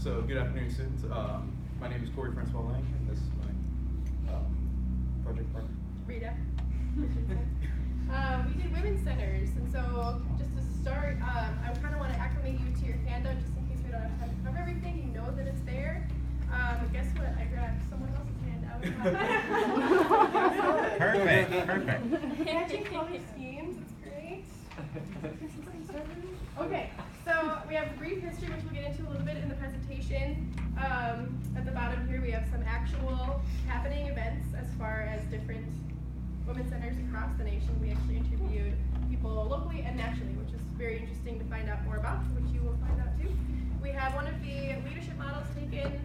So good afternoon, students. My name is Corey Francois Lang, and this is my project partner. Rita. We did women's centers, and so just to start, I kind of want to acclimate you to your handout just in case we don't have time to cover everything. You know that it's there. Guess what? I grabbed someone else's handout. Perfect. Matching color schemes, it's great. Okay, so we have brief history, which we'll get into a little bit in the presentation. At the bottom here, we have some actual happening events as far as different women's centers across the nation. We actually interviewed people locally and nationally, which is very interesting to find out more about, which you will find out too. We have one of the leadership models taken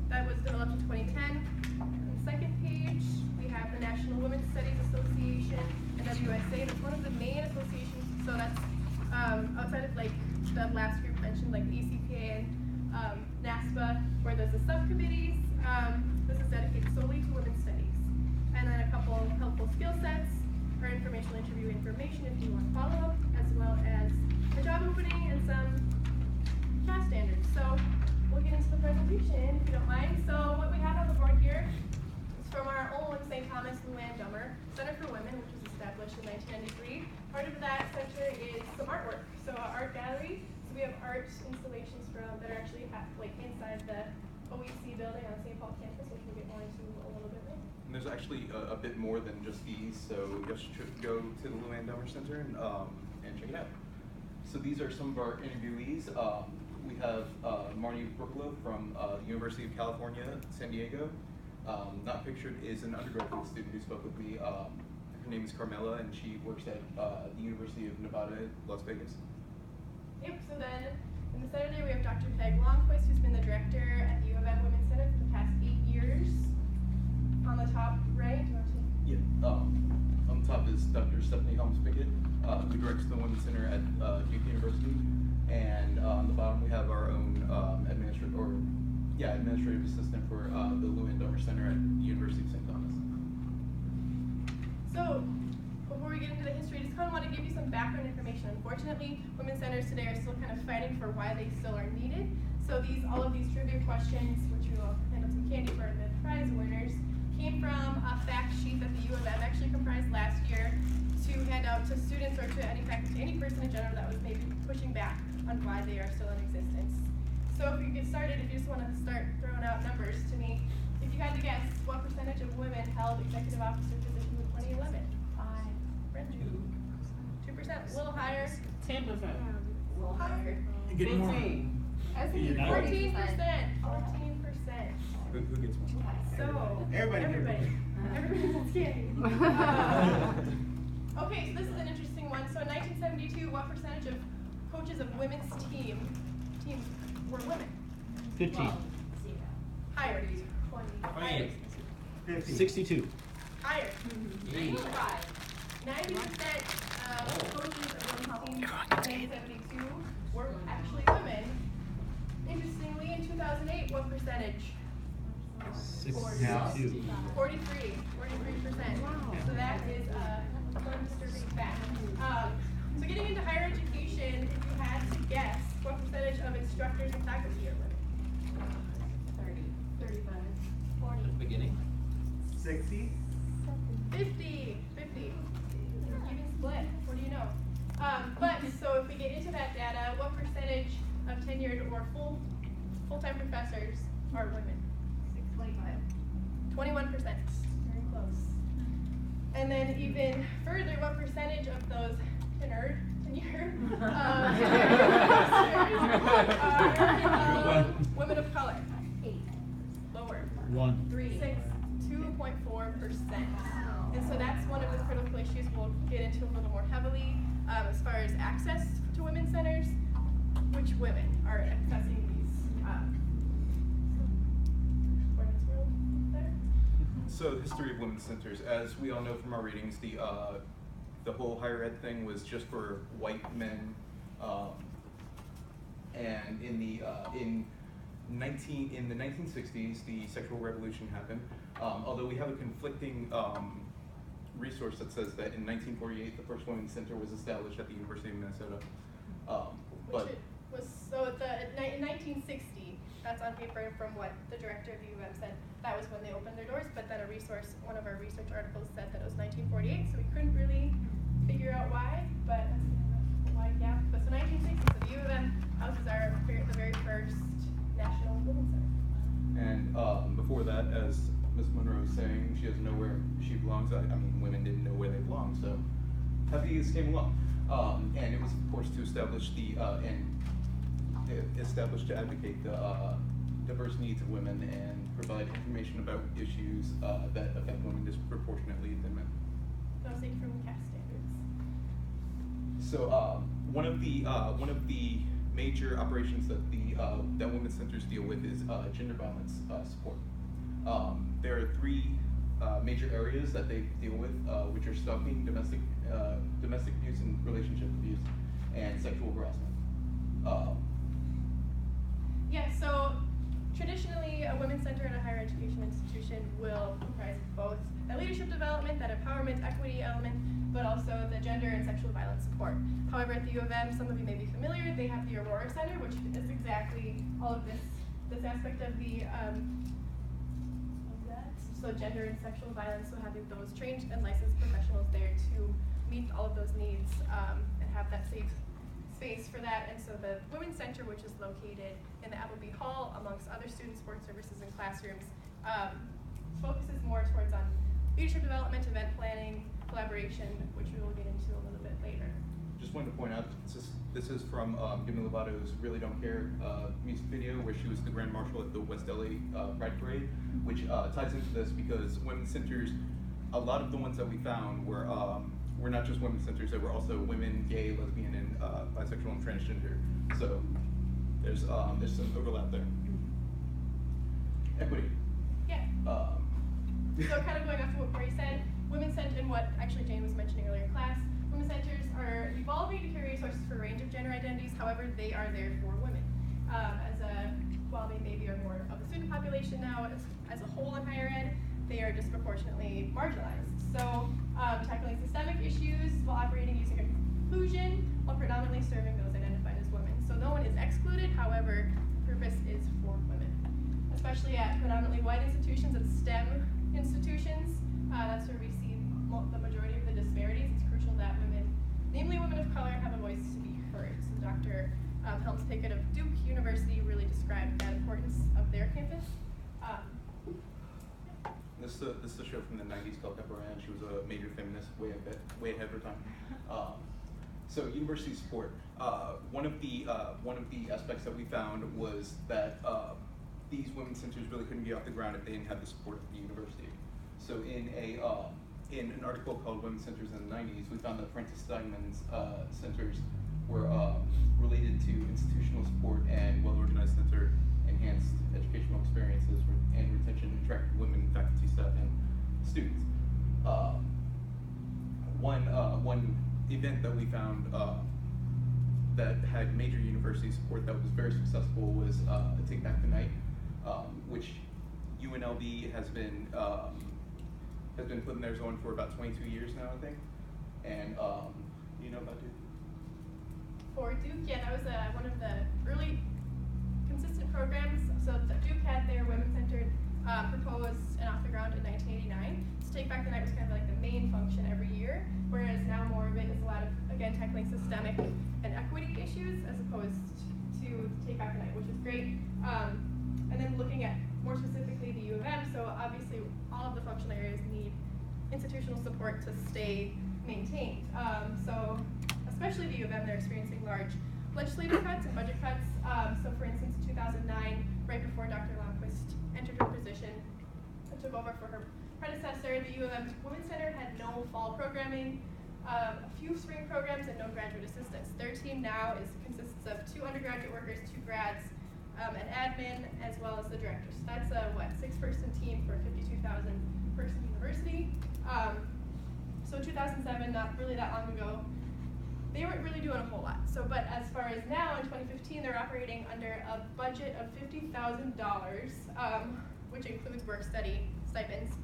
that was developed in 2010. On the second page, we have the National Women's Studies Association, NWSA. That's one of the main associations, so that's outside of like the last group mentioned, like the ECPA and NASPA, where there's the subcommittees. This is dedicated solely to women's studies. And then a couple helpful skill sets for informational interview information if you want to follow up, as well as a job opening and some class standards. So we'll get into the presentation if you don't mind. So what we have on the board here is from our own St. Thomas Luann Dummer Center for Women, which was established in 1993. Part of that center is some artwork, so an art gallery. So we have art installations that are actually inside the OEC building on St. Paul campus, which we'll get more into a little bit later. And there's actually a bit more than just these, so you should go to the Luann Dummer Center and check it out. So these are some of our interviewees. We have Marnie Brooklow from the University of California, San Diego. Not pictured is an undergraduate student who spoke with me. Her name is Carmela, and she works at the University of Nevada, Las Vegas. Yep, so then in the center there we have Dr. Peg Longquist, who's been the director at the U of M Women's Center for the past 8 years. On the top right, do you want to? Yeah. On the top is Dr. Stephanie Helms Pickett, who directs the Women's Center at Duke University. And on the bottom we have our own administrative assistant for the Luann Dummer Center at the University of St. Thomas. So, before we get into the history, I just kind of want to give you some background information. Unfortunately, women's centers today are still kind of fighting for why they still are needed. So all of these trivia questions, which we will hand out some candy for the prize winners, came from a fact sheet that the U of M actually comprised last year to hand out to students or to any faculty, any person in general that was maybe pushing back on why they are still in existence. So if you get started, if you just want to start throwing out numbers to me, if you had to guess, what percentage of women held executive officer positions in 2011? 5. 2%, a little higher. 10%. A little higher. 15. I think 14%. 14%. Who gets one? So Everybody. Everybody gets candy. Okay, so this is an interesting one. So in 1972, what percentage of coaches of women's teams were women? 15. Higher. 20. Higher. 62. Higher. 95. 90% of coaches of women's teams in 1972 were actually women. Interestingly, in 2008, what percentage? 62. 43%. So that is one disturbing fact. So getting into higher education, if you had to guess, what percentage of instructors and faculty are women? 30, 35, 40. Beginning. 60. 50. Even split. What do you know? But so if we get into that data, what percentage of tenured or full-time professors are women? 21%. Very close. And then even further, what percentage of those tenured are women of color? 8. Lower. 1. 3. 6. 2.4%. And so that's one of the critical issues we'll get into a little more heavily as far as access to women's centers. Which women are accessing these women's world there? So, history of women's centers. As we all know from our readings, the whole higher ed thing was just for white men, and in the 1960s, the sexual revolution happened. Although we have a conflicting resource that says that in 1948 the first women's center was established at the University of Minnesota. Which it was, so in 1960, That's on paper from what the director of the U of M said. That was when they opened their doors, but then one of our research articles said that it was 1948, so we couldn't really figure out why, but that's a wide gap. But so 1960, so the U of M houses are the very first National Women's Center. And before that, as Ms. Monroe was saying, she doesn't know where she belongs. I mean, women didn't know where they belonged, so happy this came along. And it was, of course, to establish to advocate the diverse needs of women and provide information about issues that affect women disproportionately than men. No safe from CAS standards. So one of the major operations that that women's centers deal with is gender violence support. There are three major areas that they deal with, which are stalking, domestic abuse and relationship abuse, and sexual harassment. Yeah, so traditionally, a women's center in a higher education institution will comprise both that leadership development, that empowerment, equity element, but also the gender and sexual violence support. However, at the U of M, some of you may be familiar, they have the Aurora Center, which is exactly all of this aspect of that. So gender and sexual violence, so having those trained and licensed professionals there to meet all of those needs and have that safe space for that. And so the Women's Center, which is located in the Appleby Hall, amongst other student support services and classrooms, focuses more towards on leadership development, event planning, collaboration, which we will get into a little bit later. Just wanted to point out, this is from Demi Lovato's Really Don't Care music video, where she was the Grand Marshal at the West LA Pride Parade, which ties into this because women's centers, a lot of the ones that we found were not just women's centers, they were also women, gay, lesbian, and bisexual and transgender. So there's some overlap there. Equity. Yeah. So kind of going off of what Corey said, Women's Center, and what actually Jane was mentioning earlier in class, women's centers are evolving to carry resources for a range of gender identities. However, they are there for women. While they maybe are more of the student population now as a whole in higher ed, they are disproportionately marginalized. So tackling systemic issues while operating using inclusion while predominantly serving those identified as women. So no one is excluded, however, the purpose is for women. Especially at predominantly white institutions and STEM institutions, that's where we see the majority of the disparities. It's crucial that women, namely women of color, have a voice to be heard. So Dr. Helms Pickett of Duke University really described that importance of their campus. This is a show from the 90s called Deborah Ann. She was a major feminist, way ahead of her time. So university support. One of the aspects that we found was that these women's centers really couldn't get off the ground if they didn't have the support of the university. So in an article called Women's Centers in the 90s, we found that Francis Steinman's centers were related to institutional support and well-organized center, enhanced educational experiences and retention, attracted women faculty, staff, and students. One event that we found that had major university support that was very successful was Take Back the Night, which UNLV has been putting theirs on for about 22 years now, I think. And you know about Duke? For Duke, yeah, that was one of the early consistent programs. So Duke had their women-centered proposed and off the ground in 1989. So Take Back the Night was kind of like the main function every year, whereas now more of it is a lot of, again, tackling systemic and equity issues as opposed to Take Back the Night, which is great. And then looking at more specifically the U of M, so obviously all of the functional areas need institutional support to stay maintained. So especially the U of M, they're experiencing large legislative cuts and budget cuts. So for instance, in 2009, right before Dr. Lundquist entered her position and took over for her predecessor, the U of M's Women's Center had no fall programming, a few spring programs, and no graduate assistants. Their team now consists of 2 undergraduate workers, 2 grads, an admin, as well as the director. So that's a 6-person team for a 52,000 person university. So 2007, not really that long ago, they weren't really doing a whole lot. So, but as far as now, in 2015, they're operating under a budget of $50,000, which includes work study stipends,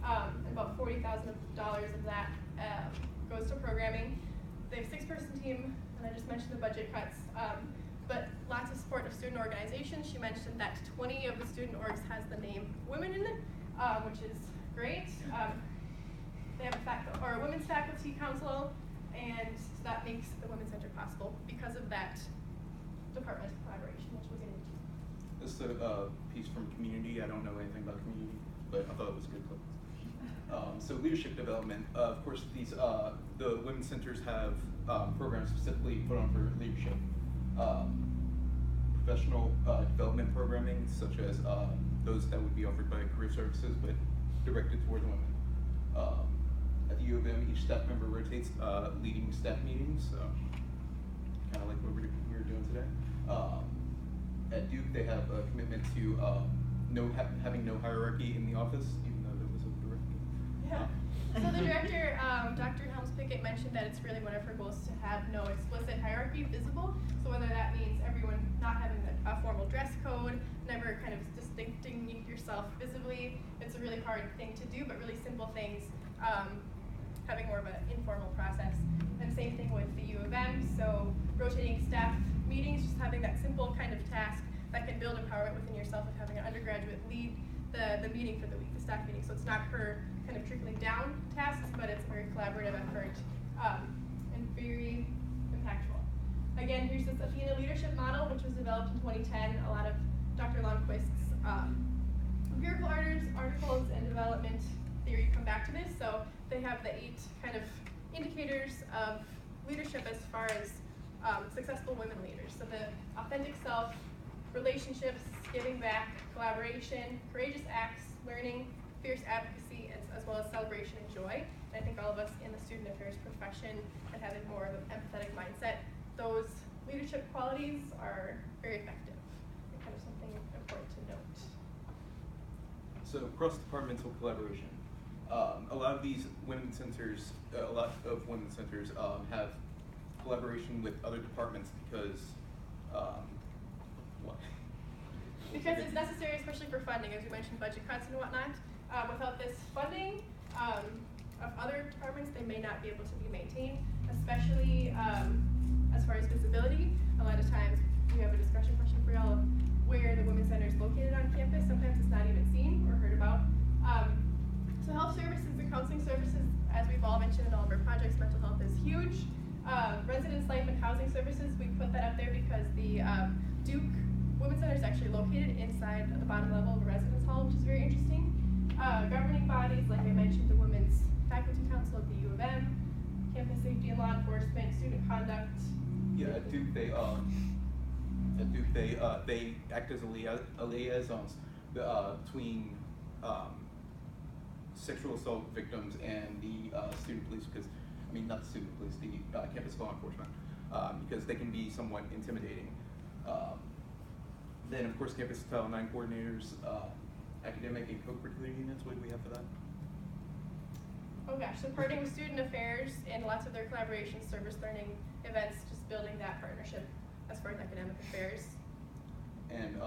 and about $40,000 of that goes to programming. They have a 6-person team, and I just mentioned the budget cuts. but lots of support of student organizations. She mentioned that 20 of the student orgs has the name women in it, which is great. They have a women's faculty council, and so that makes the Women's Center possible because of that department collaboration, which we'll get into. This is a piece from Community. I don't know anything about Community, but I thought it was a good clip. So leadership development, of course, these the women's centers have programs specifically put on for leadership. Professional development programming, such as those that would be offered by Career Services, but directed towards women. At the U of M, each staff member rotates leading staff meetings, so kind of like what we're doing today. At Duke, they have a commitment to having no hierarchy in the office, even though there was a director. Yeah. So the director, Dr. Helms Pickett, mentioned that it's really one of her goals to have no explicit hierarchy visible. So whether that means everyone not having a formal dress code, never kind of distincting yourself visibly, it's a really hard thing to do, but really simple things, having more of an informal process. And same thing with the U of M, so rotating staff meetings, just having that simple kind of task that can build empowerment within yourself of having an undergraduate lead the meeting for the week, the staff meeting. So it's not her kind of trickling down tasks, but it's a very collaborative effort and very impactful. Again, here's this Athena leadership model, which was developed in 2010. A lot of Dr. Lundquist's empirical articles and development theory come back to this. So they have the 8 kind of indicators of leadership as far as successful women leaders. So the authentic self, relationships, giving back, collaboration, courageous acts, learning, fierce advocacy, as well as celebration and joy. And I think all of us in the student affairs profession and having more of an empathetic mindset, those leadership qualities are very effective and kind of something important to note. So cross-departmental collaboration. A lot of these women's centers, have collaboration with other departments because, what? Because it's necessary, especially for funding, as we mentioned, budget cuts and whatnot. Without this funding of other departments, they may not be able to be maintained, especially as far as visibility. A lot of times we have a discussion question for y'all of where the Women's Center is located on campus. Sometimes it's not even seen or heard about. So health services and counseling services, as we've all mentioned in all of our projects, mental health is huge. Residence life and housing services, we put that up there because the Duke Women's Center is actually located inside at the bottom level of a residence hall, which is very interesting. Governing bodies, like I mentioned, the Women's Faculty Council at the U of M, campus safety and law enforcement, student conduct. Yeah, at Duke they act as liaisons between sexual assault victims and the student police, not the student police, the campus law enforcement, because they can be somewhat intimidating. Then of course campus Title IX coordinators, academic and co-curricular units. What do we have for that? Oh gosh, supporting with student affairs and lots of their collaboration, service learning events, just building that partnership as far as academic affairs. And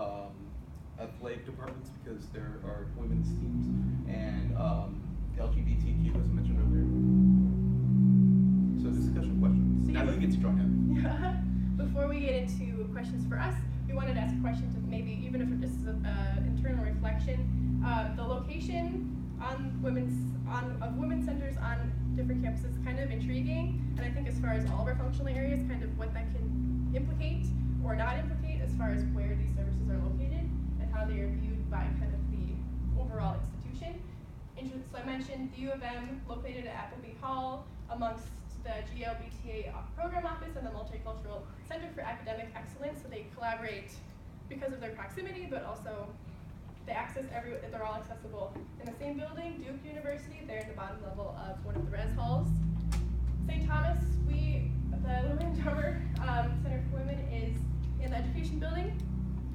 athletic departments, because there are women's teams, and LGBTQ, as I mentioned earlier. So discussion questions. So Now you get to join in. Before we get into questions for us, we wanted to ask a question to maybe, even if this is an internal reflection, the location of women's centers on different campuses is kind of intriguing, and I think as far as all of our functional areas, kind of what that can implicate or not implicate as far as where these services are located and how they are viewed by kind of the overall institution. So I mentioned the U of M located at Appleby Hall amongst the GLBTA program office and the Multicultural Center for Academic Excellence, so they collaborate because of their proximity, but also the access, they're all accessible in the same building. Duke University, they're in the bottom level of one of the res halls. St. Thomas, the Lillian Dummer Center for Women is in the education building,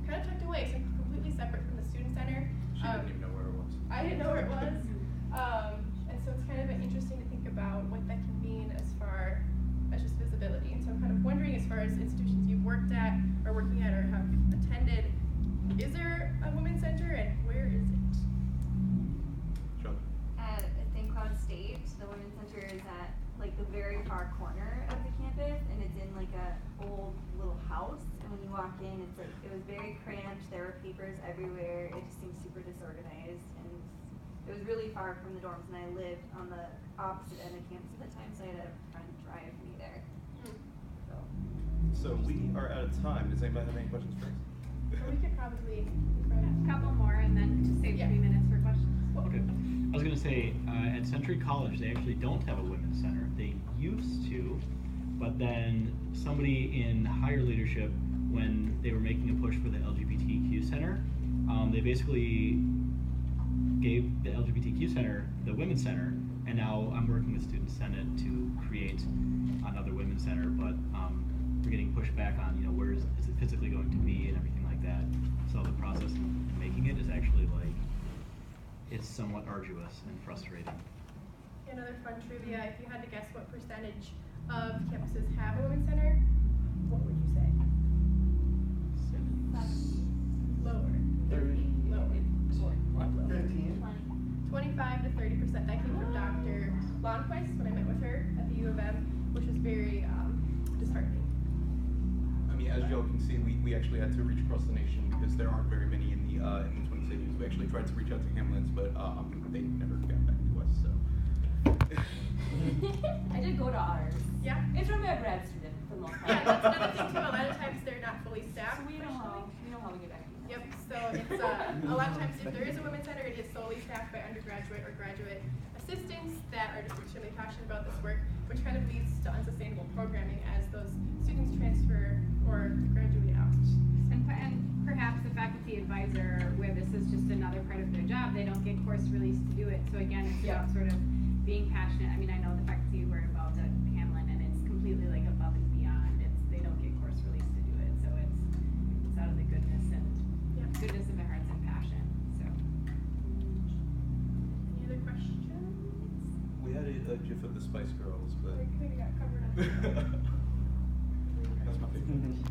kind of tucked away, so completely separate from the student center. She didn't even know where it was. I didn't know where it was. And so it's kind of interesting to think about what that can mean as far as just visibility. And so I'm kind of wondering, as far as institutions you've worked at or working at or have attended, is there a women's center and where is it? Sure. At St. Cloud State, the Women's Center is at like the very far corner of the campus, and it's in like a old little house house, and when you walk in, it's like, it was very cramped, there were papers everywhere, it just seemed super disorganized, and it was really far from the dorms, and I lived on the opposite end of campus at the time, so I had a friend drive me there. So, So we are out of time. Does anybody have any questions for us? Or we could probably. A couple more and then just save Yeah. 3 minutes for questions. Okay. I was gonna say, at Century College, they actually don't have a women's center. They used to, but then somebody in higher leadership, when they were making a push for the LGBTQ center, they basically gave the LGBTQ center the women's center, and now I'm working with Student Senate to create another women's center, but we're getting pushed back on, you know, where is it physically going to be and everything like that. So the process of making it is actually like, it's somewhat arduous and frustrating. Another fun trivia, if you had to guess what percentage of campuses have a women's center, what would you say? Lower. 30. Lower. More. 15. 25 to 30%. That came from Dr. Lonnquist when I met with her at the U of M, which was very disheartening. I mean, as y'all can see, we actually had to reach across the nation because there aren't very many in the Twin Cities. We actually tried to reach out to Hamlin's, but they never got back to us. So. I did go to ours. Yeah. It's from a grad student for the most part. Yeah, that's another thing too. A lot of times they're not fully staffed. So we know how we get back to you. Yep, so it's a lot of times if there is a women's center, it is solely staffed by undergraduate or graduate assistants that are just extremely passionate about this work, which kind of leads to unsustainable programming as those students transfer or graduate out. And perhaps the faculty advisor, where this is just another part of their job, they don't get course release to do it. So again, it's Yeah. about sort of being passionate. I mean, I know the faculty who are involved at Hamlin, and it's completely like above and beyond. They don't get course release to do it. So it's out of the goodness of their hearts and passion. So. Any other questions? We had a GIF of the Spice Girls, but I think we got covered up.